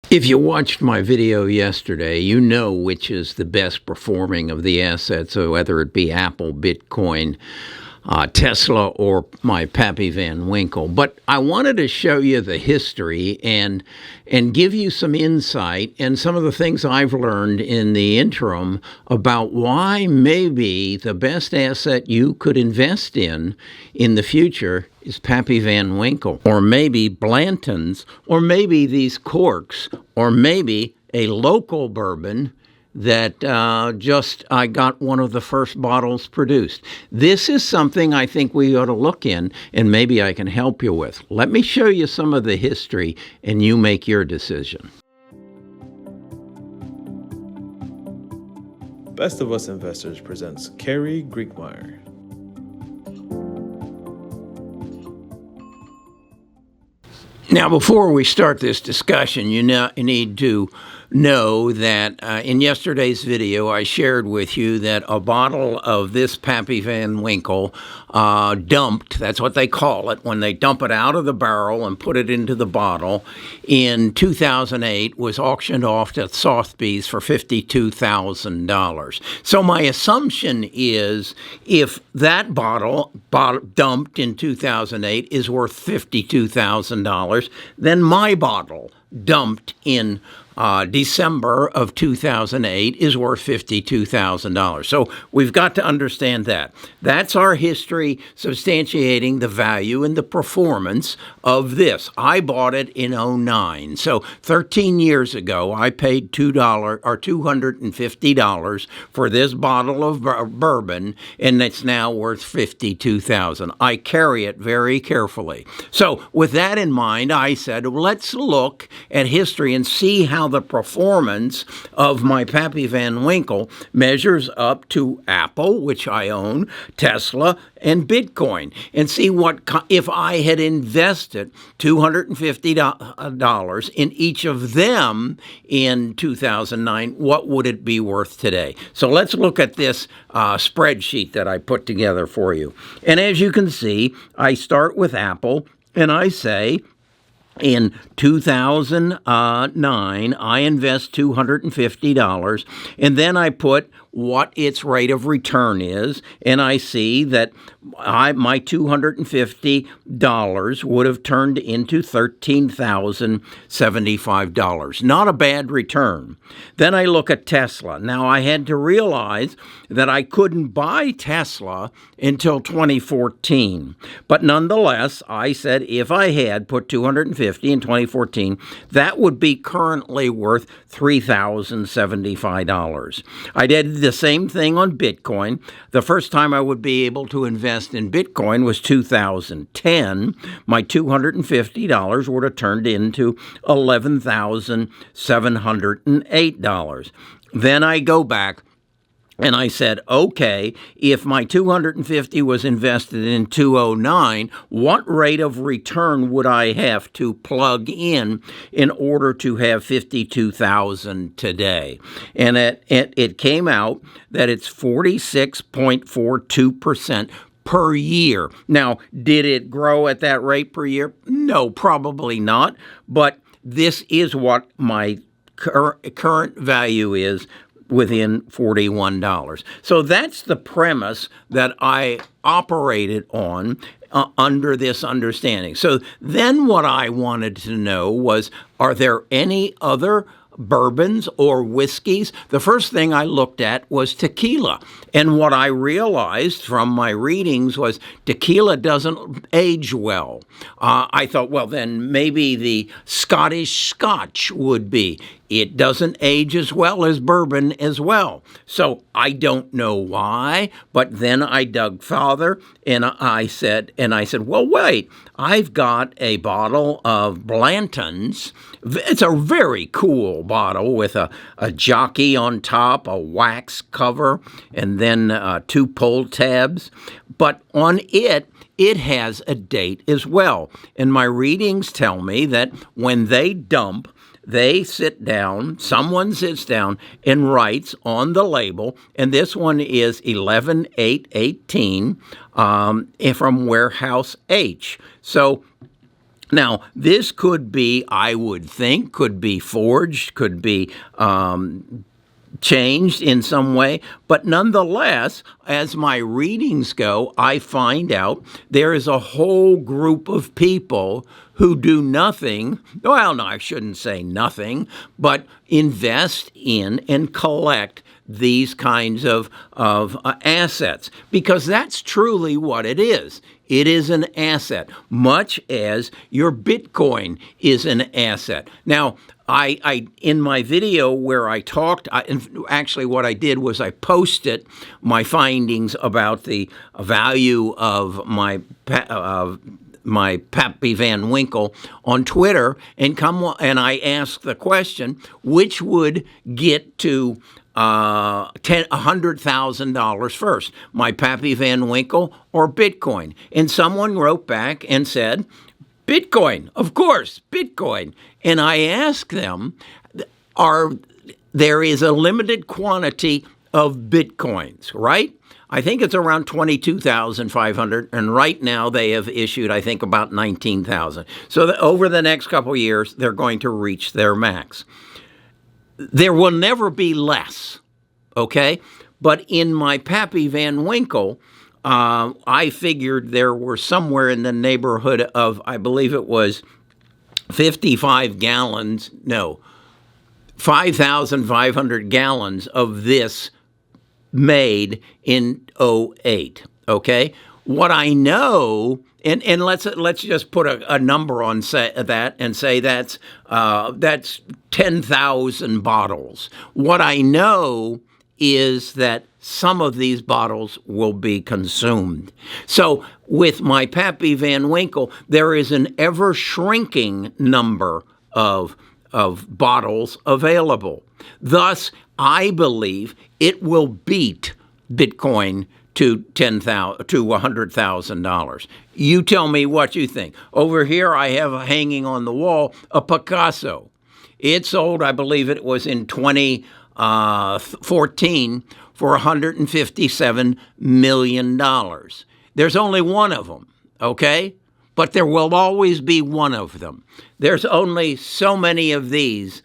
If you watched my video yesterday, you know which is the best performing of the assets, so whether it be Apple, Bitcoin, Tesla, or my Pappy Van Winkle. But I wanted to show you the history and give you some insight and some of the things I've learned in the interim about why maybe the best asset you could invest in the future is Pappy Van Winkle, or maybe Blanton's, or maybe these corks, or maybe a local bourbon that I got one of the first bottles produced. This is something I think we ought to look in, and maybe I can help you with. Let me show you some of the history, and you make your decision. Best of Us Investors presents Carrie Griegmeyer. Now, before we start this discussion, you need to know that in yesterday's video, I shared with you that a bottle of this Pappy Van Winkle dumped, that's what they call it, when they dump it out of the barrel and put it into the bottle, in 2008 was auctioned off at Sotheby's for $52,000. So my assumption is if that bottle dumped in 2008 is worth $52,000, then my bottle dumped in December of 2008 is worth $52,000. So we've got to understand that. That's our history substantiating the value and the performance of this. I bought it in 2009. So 13 years ago, I paid $250 for this bottle of bourbon, and it's now worth $52,000. I carry it very carefully. So with that in mind, I said, let's look at history and see how the performance of my Pappy Van Winkle measures up to Apple, which I own, Tesla, and Bitcoin, and see what if I had invested $250 in each of them in 2009, what would it be worth today? So let's look at this spreadsheet that I put together for you. And as you can see, I start with Apple, and I say, in 2009, I invest $250, and then I put what its rate of return is, and I see that my $250 would have turned into $13,075. Not a bad return. Then I look at Tesla. Now, I had to realize that I couldn't buy Tesla until 2014. But nonetheless, I said if I had put $250 in 2014, that would be currently worth $3,075. I did the same thing on Bitcoin. The first time I would be able to invest in Bitcoin was 2010. My $250 would have turned into $11,708. Then I go back and I said, okay, if my $250 was invested in 2009, what rate of return would I have to plug in order to have $52,000 today? And it came out that it's 46.42% per year. Now, did it grow at that rate per year? No, probably not. But this is what my current value is within $41. So that's the premise that I operated on under this understanding. So then what I wanted to know was, are there any other bourbons or whiskeys? The first thing I looked at was tequila. And what I realized from my readings was tequila doesn't age well. I thought, well, then maybe the Scottish Scotch would be. It doesn't age as well as bourbon as well. So I don't know why, but then I dug farther and I said, well, wait, I've got a bottle of Blanton's. It's a very cool bottle with a jockey on top, a wax cover, and then 2 pull tabs. But on it has a date as well. And my readings tell me that when they dump, they sit down, someone sits down and writes on the label, and this one is 11/8/18 from Warehouse H. So Now, this could be, I would think, could be forged, could be changed in some way, but nonetheless, as my readings go, I find out there is a whole group of people who do nothing. Well, no, I shouldn't say nothing, but invest in and collect these kinds of assets, because that's truly what it is. It is an asset, much as your Bitcoin is an asset. Now, I in my video where I talked, actually what I did was I posted my findings about the value of my Pappy Van Winkle on Twitter, and I asked the question, which would get to $100,000 first, my Pappy Van Winkle or Bitcoin? And someone wrote back and said, Bitcoin, of course, Bitcoin. And I asked them, there is a limited quantity of Bitcoins, right? I think it's around 22,500, and right now they have issued, I think, about 19,000. So over the next couple of years, they're going to reach their max. There will never be less, okay? But in my Pappy Van Winkle, I figured there were somewhere in the neighborhood of, I believe it was 5,500 gallons of this made in '08, okay? What I know, and let's just put a number on that and say that's 10,000 bottles. What I know is that some of these bottles will be consumed. So with my Pappy Van Winkle, there is an ever-shrinking number of bottles available. Thus, I believe it will beat Bitcoin to $100,000. You tell me what you think. Over here, I have hanging on the wall a Picasso. It sold, I believe it was in 2014, for $157 million. There's only one of them, okay? But there will always be one of them. There's only so many of these,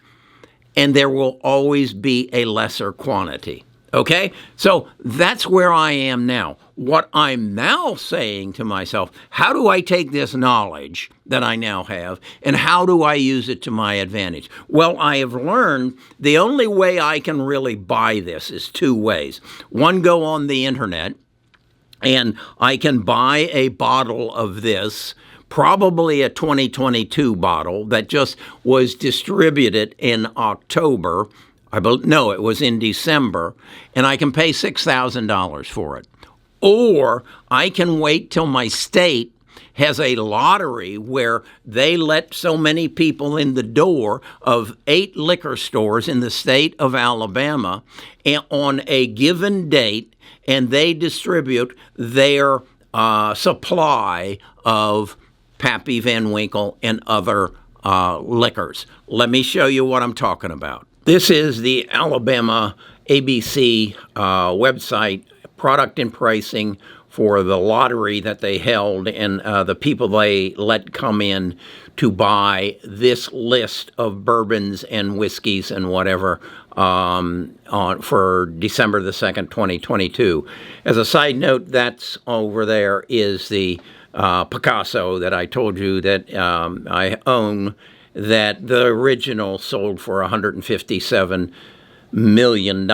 and there will always be a lesser quantity, okay? So that's where I am now. What I'm now saying to myself, how do I take this knowledge that I now have, and how do I use it to my advantage? Well, I have learned the only way I can really buy this is two ways. One, go on the internet, and I can buy a bottle of this, probably a 2022 bottle that just was distributed in October. No, it was in December, and I can pay $6,000 for it. Or I can wait till my state has a lottery where they let so many people in the door of 8 liquor stores in the state of Alabama on a given date, and they distribute their supply of Pappy Van Winkle and other liquors. Let me show you what I'm talking about. This is the Alabama ABC website, product and pricing for the lottery that they held, and the people they let come in to buy this list of bourbons and whiskeys and whatever for December the 2nd, 2022. As a side note, that's over there is the Picasso that I told you that I own, that the original sold for $157 million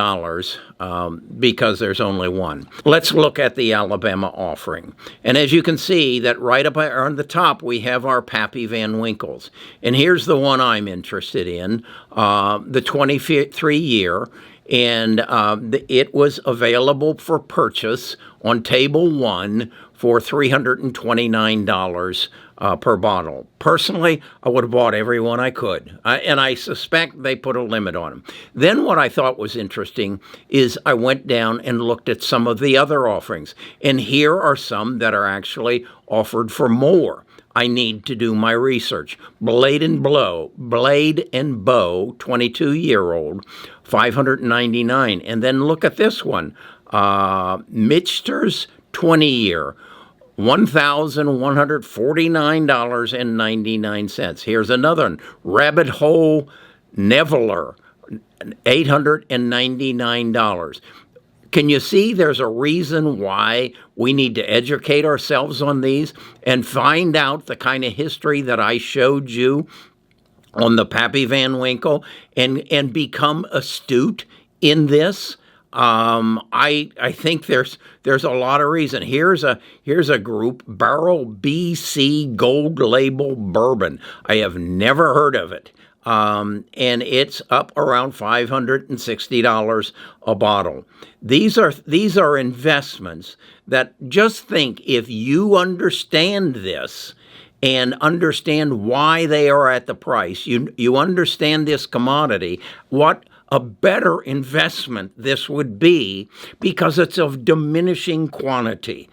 because there's only one. Let's look at the Alabama offering. And as you can see, that right up on the top, we have our Pappy Van Winkles. And here's the one I'm interested in, the 23-year. And it was available for purchase on table 1 for $329 per bottle. Personally, I would have bought every one I could, and I suspect they put a limit on them. Then what I thought was interesting is I went down and looked at some of the other offerings, and here are some that are actually offered for more. I need to do my research. Blade and Bow, 22-year-old, $599. And then look at this one, Michter's 20-year, $1,149.99. Here's another one, Rabbit Hole Neveler, $899. Can you see there's a reason why we need to educate ourselves on these and find out the kind of history that I showed you on the Pappy Van Winkle and become astute in this? I think there's a lot of reason. Here's a group, Barrel BC Gold Label Bourbon. I have never heard of it. And it's up around $560 a bottle. These are investments that, just think, if you understand this and understand why they are at the price, you understand this commodity, what a better investment this would be, because it's of diminishing quantity.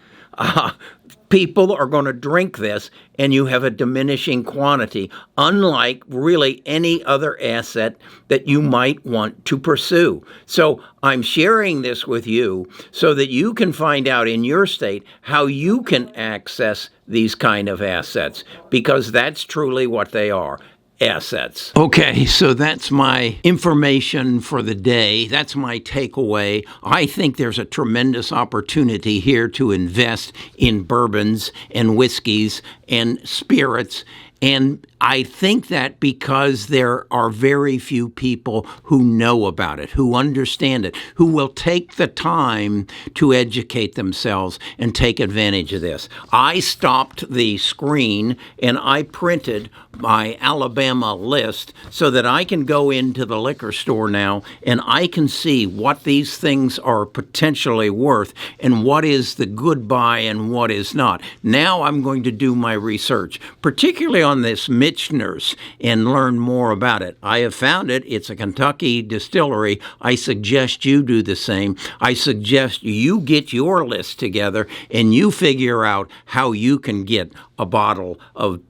People are going to drink this, and you have a diminishing quantity, unlike really any other asset that you might want to pursue. So I'm sharing this with you so that you can find out in your state how you can access these kind of assets, because that's truly what they are. Assets. Okay, so that's my information for the day. That's my takeaway. I think there's a tremendous opportunity here to invest in bourbons and whiskeys and spirits. And I think that because there are very few people who know about it, who understand it, who will take the time to educate themselves and take advantage of this. I stopped the screen and I printed my Alabama list so that I can go into the liquor store now and I can see what these things are potentially worth and what is the good buy and what is not. Now I'm going to do my research, particularly on this Michener's, and learn more about it. I have found it. It's a Kentucky distillery. I suggest you do the same. I suggest you get your list together and you figure out how you can get a bottle of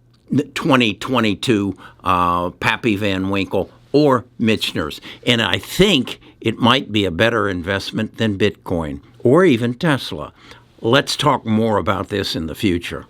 2022 Pappy Van Winkle or Michener's. And I think it might be a better investment than Bitcoin or even Tesla. Let's talk more about this in the future.